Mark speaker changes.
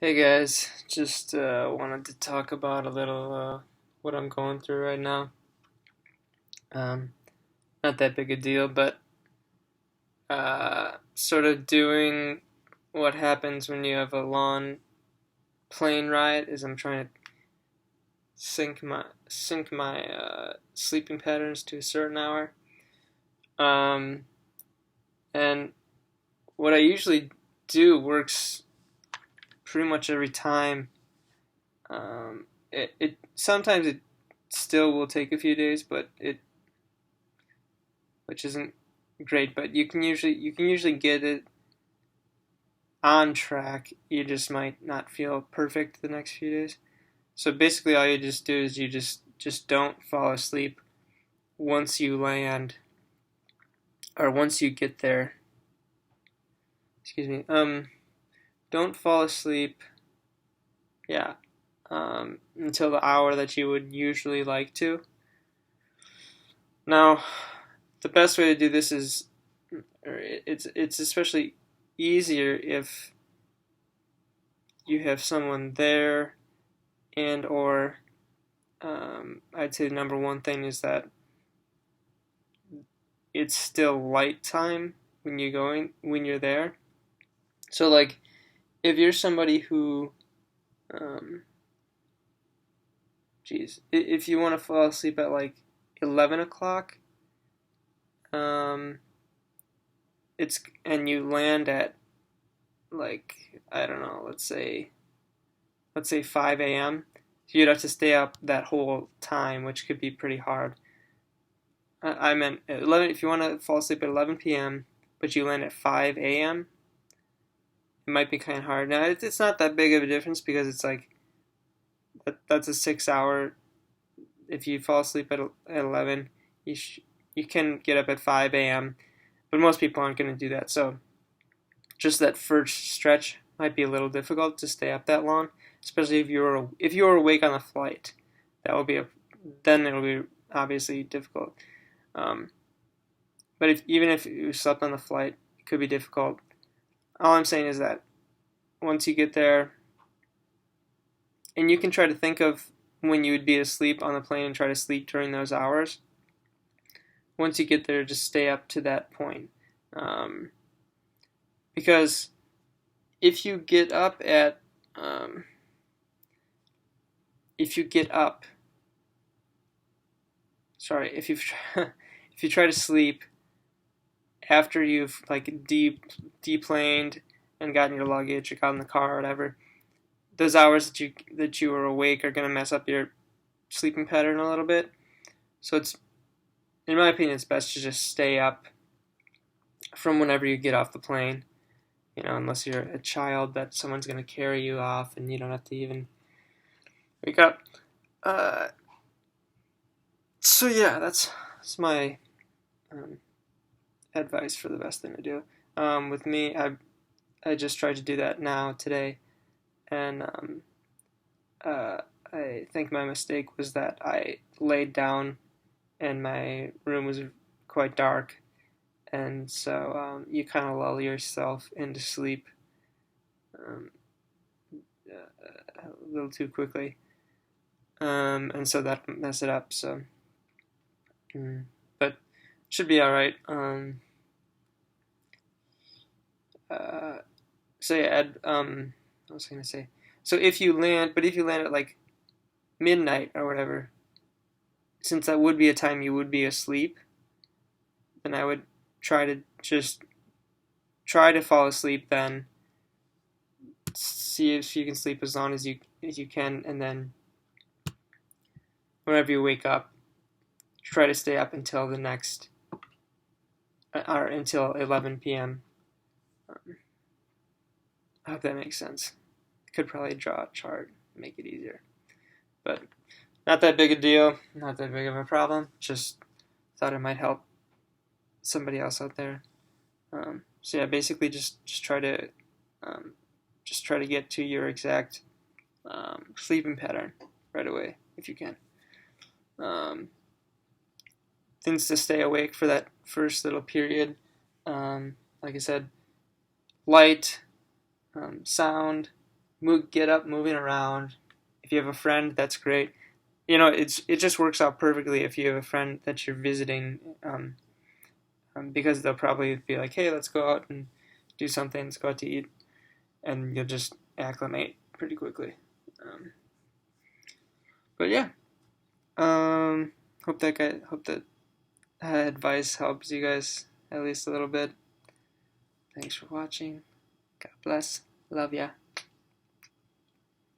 Speaker 1: Hey guys, just wanted to talk about a little what I'm going through right now. Um, Not that big a deal, but sort of doing what happens when you have a long plane ride is I'm trying to sync my sleeping patterns to a certain hour. Um, and what I usually do works pretty much every time. It sometimes it still will take a few days, but it which isn't great, but you can usually get it on track. You just might not feel perfect the next few days. So basically, all you just do is you just don't fall asleep once you land or once you get there. Excuse me. Don't fall asleep. Yeah. Until the hour that you would usually like to. Now, the best way to do this is, or it's especially easier if you have someone there, and or I'd say the number one thing is that it's still light time when you're there. So like if you're somebody who um, if you want to fall asleep at like 11 o'clock, um, it's and you land at like I don't know, let's say 5 a.m. So you'd have to stay up that whole time, which could be pretty hard. I meant 11. If you want to fall asleep at 11 p.m., but you land at 5 a.m., it might be kind of hard. Now it's not that big of a difference because it's like that's a 6 hour. If you fall asleep at 11, you can get up at 5 a.m., but most people aren't going to do that. So just that first stretch might be a little difficult to stay up that long, especially if you're awake on the flight. That will be a then it'll be obviously difficult. Um, but even if you slept on the flight, it could be difficult. All I'm saying is that once you get there, and you can try to think of when you would be asleep on the plane and try to sleep during those hours. Once you get there, just stay up to that point. Um, because if you get up at, if you get up, sorry, if you if you try to sleep after you've like deplaned and gotten your luggage or got in the car or whatever, those hours that you were awake are gonna mess up your sleeping pattern a little bit. So it's in my opinion, it's best to just stay up from whenever you get off the plane. Unless you're a child that someone's going to carry you off and you don't have to even wake up. Uh, so yeah, that's my um, advice for the best thing to do. With me, I just tried to do that now today, and uh, I think my mistake was that I laid down and my room was quite dark, and so you kind of lull yourself into sleep um, a little too quickly, and so that messed it up. So, but should be all right. Uh, so yeah, I was gonna say. So if you land at like midnight or whatever, since that would be a time you would be asleep, then I would try to just try to fall asleep then. See if you can sleep as long as you can, and then whenever you wake up, try to stay up until the next or until 11 p.m. I hope that makes sense. Could probably draw a chart, make it easier, but not that big a deal, not that big of a problem. Just thought it might help somebody else out there. So yeah, basically just try to get to your exact sleeping pattern right away if you can. Um, Things to stay awake for that first little period. Like I said, light, sound, get up moving around. If you have a friend, that's great. You know, it just works out perfectly if you have a friend that you're visiting, because they'll probably be like, hey, let's go out and do something. Let's go out to eat, and you'll just acclimate pretty quickly. But yeah, hope that advice helps you guys at least a little bit. Thanks for watching. God bless. Love ya.